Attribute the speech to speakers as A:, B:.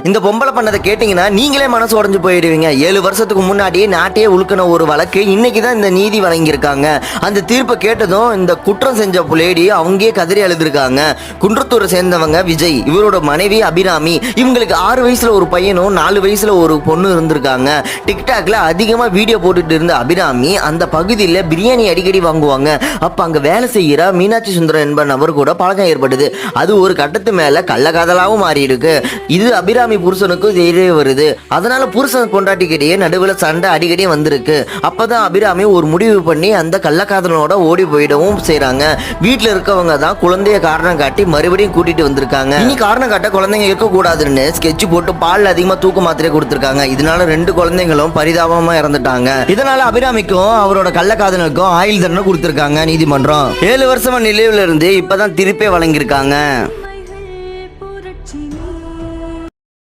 A: இந்த பொம்பளை பண்ணதை கேட்டீங்கன்னா நீங்களே மனசு உடைஞ்சு போயிடுவீங்க. 7 வருஷத்துக்கு முன்னாடியே நாட்டையே உழுக்கின ஒரு வழக்கு இன்னைக்கு தான் இந்த நீதி வழங்கியிருக்காங்க. அந்த தீர்ப்பை கேட்டதும் இந்த குற்றம் செஞ்ச லேடி அவங்கே கதறி அழுதுருக்காங்க. குன்றத்தூரை சேர்ந்தவங்க விஜய், இவரோட மனைவி அபிராமி. இவங்களுக்கு 6 வயசுல ஒரு பையனும் 4 வயசுல ஒரு பொண்ணு இருந்திருக்காங்க. டிக்டாக்ல அதிகமா வீடியோ போட்டுட்டு இருந்த அபிராமி அந்த பகுதியில் பிரியாணி அடிக்கடி வாங்குவாங்க. அப்ப அங்க வேலை செய்யற மீனாட்சி சுந்தரம் என்பன் அவர் கூட பழக்கம் ஏற்படுது. அது ஒரு கட்டத்து மேல கள்ளக்காதலாவும் மாறி இருக்கு. இது அபிராமி புருஷனுக்கு தெரிய வருது. அதனால புருஷன் பொண்டாட்டிக்கிட்டே நடுவில் சண்டை அடிக்கடி வந்திருக்கு. அப்பதான் அபிராமி ஒரு முடிவு பண்ணி அந்த கள்ளக்காதலனோட ஓடி போயிடவும் செய்றாங்க. வீட்டுல இருக்கவங்க தான் குழந்தைய காரணம் காட்டி மறுபடியும் கூட்டிட்டு வந்திருக்காங்க. இனி காரணம் காட்ட குழந்தைங்க இருக்கக்கூடாதுன்னு ஸ்கெட்ச் போட்டு பால் அதிகமா தூக்க மாத்திரை கொடுத்திருக்காங்க. இதனால 2 குழந்தைங்களும் பரிதாபமா இறந்துட்டாங்க. இதனால அபிராமிக்கும் அவரோட கள்ளக்காதலுக்கும் ஆயுள் தண்டனை கொடுத்திருக்காங்க நீதிமன்றம். 7 வருஷமா நிலையில இருந்து இப்பதான் திருப்பே வழங்கியிருக்காங்க.